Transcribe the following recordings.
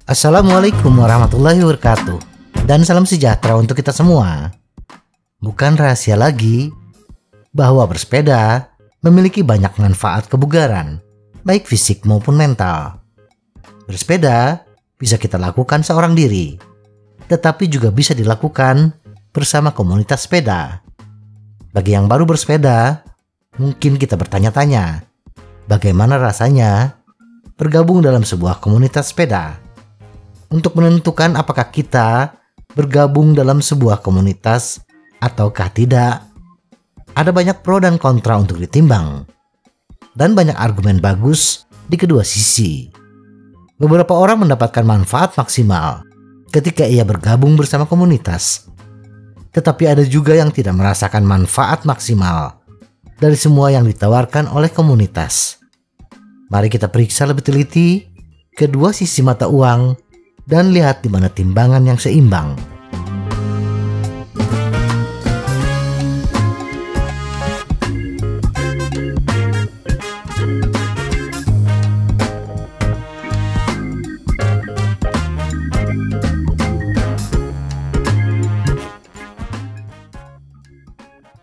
Assalamualaikum warahmatullahi wabarakatuh, dan salam sejahtera untuk kita semua. Bukan rahasia lagi bahwa bersepeda memiliki banyak manfaat kebugaran, baik fisik maupun mental. Bersepeda bisa kita lakukan seorang diri, tetapi juga bisa dilakukan bersama komunitas sepeda. Bagi yang baru bersepeda, mungkin kita bertanya-tanya, bagaimana rasanya bergabung dalam sebuah komunitas sepeda? Untuk menentukan apakah kita bergabung dalam sebuah komunitas ataukah tidak, ada banyak pro dan kontra untuk ditimbang, dan banyak argumen bagus di kedua sisi. Beberapa orang mendapatkan manfaat maksimal ketika ia bergabung bersama komunitas, tetapi ada juga yang tidak merasakan manfaat maksimal dari semua yang ditawarkan oleh komunitas. Mari kita periksa lebih teliti kedua sisi mata uang dan lihat di mana timbangan yang seimbang.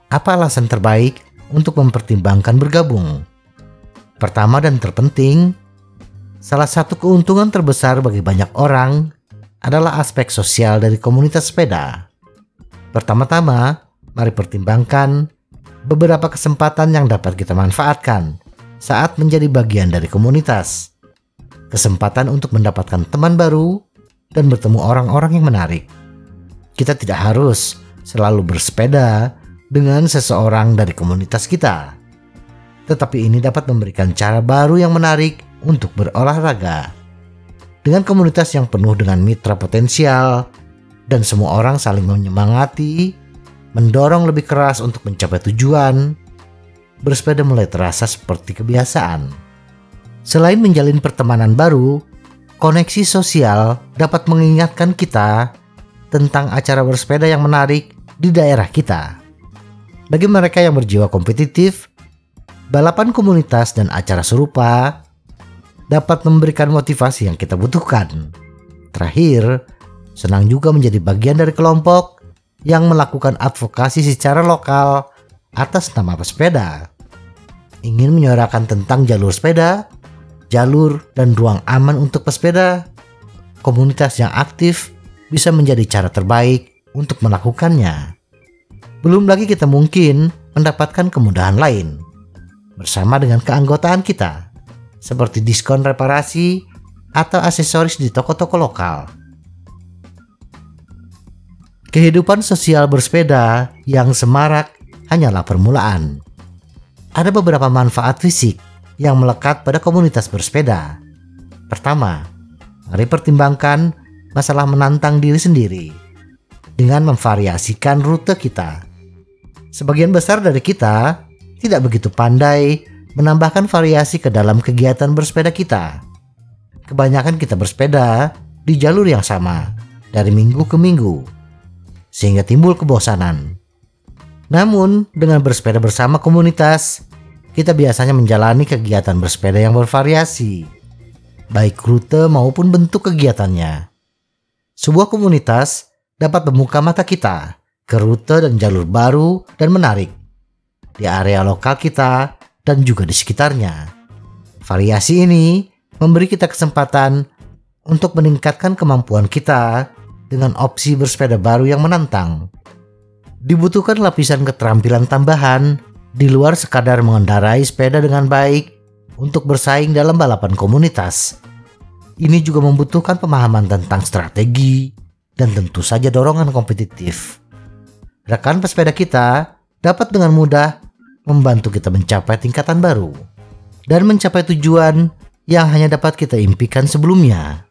Apa alasan terbaik untuk mempertimbangkan bergabung? Pertama dan terpenting, salah satu keuntungan terbesar bagi banyak orang adalah aspek sosial dari komunitas sepeda. Pertama-tama, mari pertimbangkan beberapa kesempatan yang dapat kita manfaatkan saat menjadi bagian dari komunitas. Kesempatan untuk mendapatkan teman baru dan bertemu orang-orang yang menarik. Kita tidak harus selalu bersepeda dengan seseorang dari komunitas kita, tetapi ini dapat memberikan cara baru yang menarik untuk berolahraga. Dengan komunitas yang penuh dengan mitra potensial dan semua orang saling menyemangati, mendorong lebih keras untuk mencapai tujuan, bersepeda mulai terasa seperti kebiasaan. Selain menjalin pertemanan baru, koneksi sosial dapat mengingatkan kita tentang acara bersepeda yang menarik di daerah kita. Bagi mereka yang berjiwa kompetitif, balapan komunitas dan acara serupa dapat memberikan motivasi yang kita butuhkan. Terakhir, senang juga menjadi bagian dari kelompok yang melakukan advokasi secara lokal atas nama pesepeda. Ingin menyuarakan tentang jalur sepeda, jalur dan ruang aman untuk pesepeda. Komunitas yang aktif bisa menjadi cara terbaik untuk melakukannya. Belum lagi kita mungkin mendapatkan kemudahan lain bersama dengan keanggotaan kita, seperti diskon reparasi atau aksesoris di toko-toko lokal. Kehidupan sosial bersepeda yang semarak hanyalah permulaan. Ada beberapa manfaat fisik yang melekat pada komunitas bersepeda. Pertama, mari pertimbangkan masalah menantang diri sendiri dengan memvariasikan rute kita. Sebagian besar dari kita tidak begitu pandai menambahkan variasi ke dalam kegiatan bersepeda kita. Kebanyakan kita bersepeda di jalur yang sama dari minggu ke minggu, sehingga timbul kebosanan. Namun, dengan bersepeda bersama komunitas, kita biasanya menjalani kegiatan bersepeda yang bervariasi, baik rute maupun bentuk kegiatannya. Sebuah komunitas dapat membuka mata kita ke rute dan jalur baru dan menarik di area lokal kita dan juga di sekitarnya. Variasi ini memberi kita kesempatan untuk meningkatkan kemampuan kita dengan opsi bersepeda baru yang menantang. Dibutuhkan lapisan keterampilan tambahan di luar sekadar mengendarai sepeda dengan baik untuk bersaing dalam balapan komunitas. Ini juga membutuhkan pemahaman tentang strategi dan tentu saja dorongan kompetitif. Rekan pesepeda kita dapat dengan mudah membantu kita mencapai tingkatan baru dan mencapai tujuan yang hanya dapat kita impikan sebelumnya.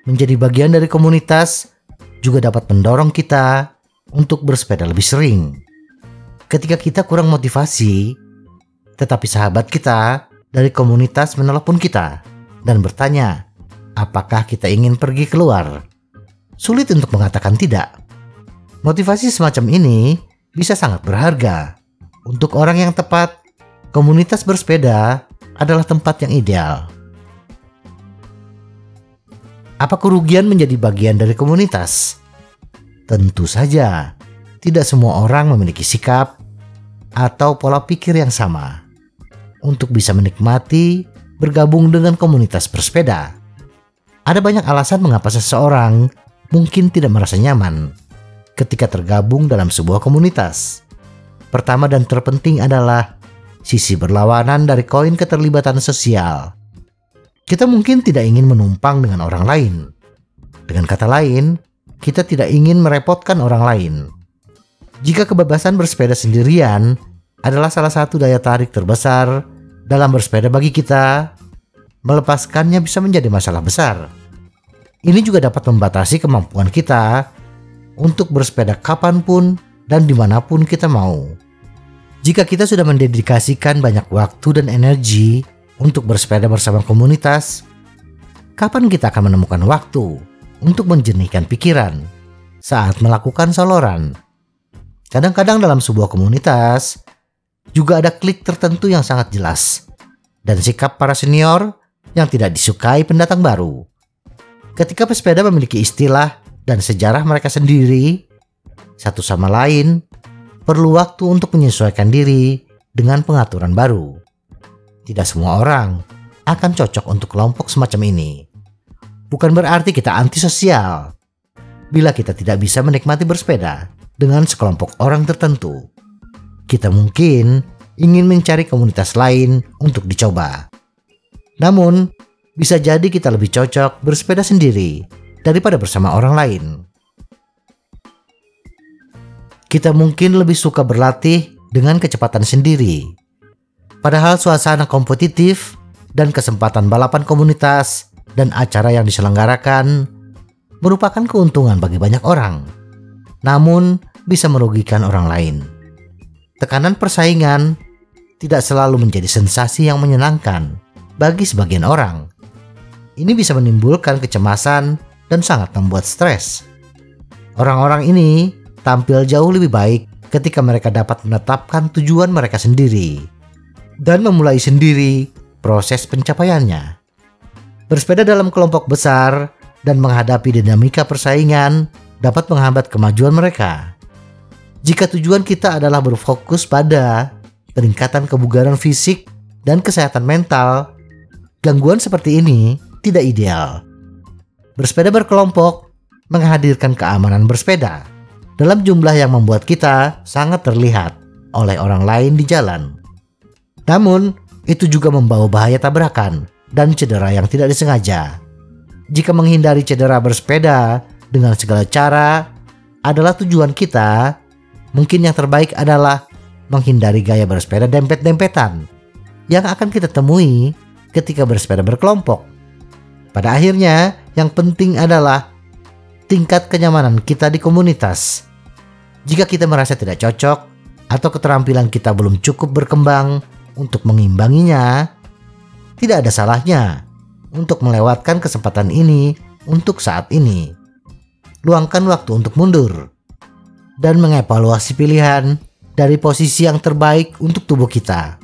Menjadi bagian dari komunitas juga dapat mendorong kita untuk bersepeda lebih sering. Ketika kita kurang motivasi, tetapi sahabat kita dari komunitas menelepon kita dan bertanya, apakah kita ingin pergi keluar? Sulit untuk mengatakan tidak. Motivasi semacam ini bisa sangat berharga. Untuk orang yang tepat, komunitas bersepeda adalah tempat yang ideal. Apa kerugian menjadi bagian dari komunitas? Tentu saja, tidak semua orang memiliki sikap atau pola pikir yang sama untuk bisa menikmati bergabung dengan komunitas bersepeda. Ada banyak alasan mengapa seseorang mungkin tidak merasa nyaman ketika tergabung dalam sebuah komunitas. Pertama dan terpenting adalah sisi berlawanan dari koin keterlibatan sosial. Kita mungkin tidak ingin menumpang dengan orang lain. Dengan kata lain, kita tidak ingin merepotkan orang lain. Jika kebebasan bersepeda sendirian adalah salah satu daya tarik terbesar dalam bersepeda bagi kita, melepaskannya bisa menjadi masalah besar. Ini juga dapat membatasi kemampuan kita untuk bersepeda kapanpun dan dimanapun kita mau. Jika kita sudah mendedikasikan banyak waktu dan energi untuk bersepeda bersama komunitas, kapan kita akan menemukan waktu untuk menjernihkan pikiran saat melakukan soloran? Kadang-kadang dalam sebuah komunitas juga ada klik tertentu yang sangat jelas dan sikap para senior yang tidak disukai pendatang baru. Ketika pesepeda memiliki istilah dan sejarah mereka sendiri, satu sama lain perlu waktu untuk menyesuaikan diri dengan pengaturan baru. Tidak semua orang akan cocok untuk kelompok semacam ini. Bukan berarti kita antisosial bila kita tidak bisa menikmati bersepeda dengan sekelompok orang tertentu. Kita mungkin ingin mencari komunitas lain untuk dicoba. Namun, bisa jadi kita lebih cocok bersepeda sendiri daripada bersama orang lain. Kita mungkin lebih suka berlatih dengan kecepatan sendiri. Padahal suasana kompetitif dan kesempatan balapan komunitas dan acara yang diselenggarakan merupakan keuntungan bagi banyak orang, namun bisa merugikan orang lain. Tekanan persaingan tidak selalu menjadi sensasi yang menyenangkan bagi sebagian orang. Ini bisa menimbulkan kecemasan dan sangat membuat stres. Orang-orang ini tampil jauh lebih baik ketika mereka dapat menetapkan tujuan mereka sendiri dan memulai sendiri proses pencapaiannya. Bersepeda dalam kelompok besar dan menghadapi dinamika persaingan dapat menghambat kemajuan mereka. Jika tujuan kita adalah berfokus pada peningkatan kebugaran fisik dan kesehatan mental, gangguan seperti ini tidak ideal. Bersepeda berkelompok menghadirkan keamanan bersepeda dalam jumlah yang membuat kita sangat terlihat oleh orang lain di jalan. Namun, itu juga membawa bahaya tabrakan dan cedera yang tidak disengaja. Jika menghindari cedera bersepeda dengan segala cara adalah tujuan kita, mungkin yang terbaik adalah menghindari gaya bersepeda dempet-dempetan yang akan kita temui ketika bersepeda berkelompok. Pada akhirnya, yang penting adalah tingkat kenyamanan kita di komunitas. Jika kita merasa tidak cocok atau keterampilan kita belum cukup berkembang untuk mengimbanginya, tidak ada salahnya untuk melewatkan kesempatan ini untuk saat ini. Luangkan waktu untuk mundur dan mengevaluasi pilihan dari posisi yang terbaik untuk tubuh kita.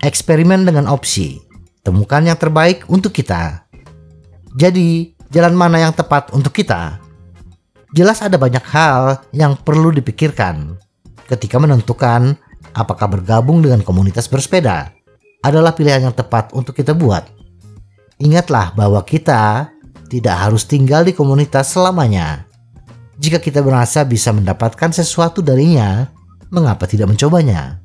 Eksperimen dengan opsi, temukan yang terbaik untuk kita. Jadi, jalan mana yang tepat untuk kita? Jelas ada banyak hal yang perlu dipikirkan ketika menentukan apakah bergabung dengan komunitas bersepeda adalah pilihan yang tepat untuk kita buat. Ingatlah bahwa kita tidak harus tinggal di komunitas selamanya. Jika kita merasa bisa mendapatkan sesuatu darinya, mengapa tidak mencobanya?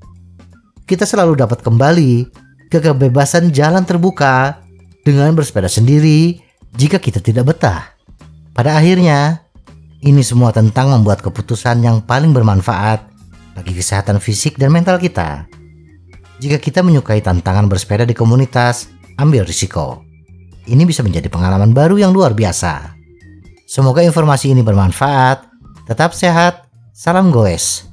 Kita selalu dapat kembali ke kebebasan jalan terbuka dengan bersepeda sendiri jika kita tidak betah. Pada akhirnya, ini semua tentang membuat keputusan yang paling bermanfaat bagi kesehatan fisik dan mental kita. Jika kita menyukai tantangan bersepeda di komunitas, ambil risiko. Ini bisa menjadi pengalaman baru yang luar biasa. Semoga informasi ini bermanfaat. Tetap sehat. Salam goes.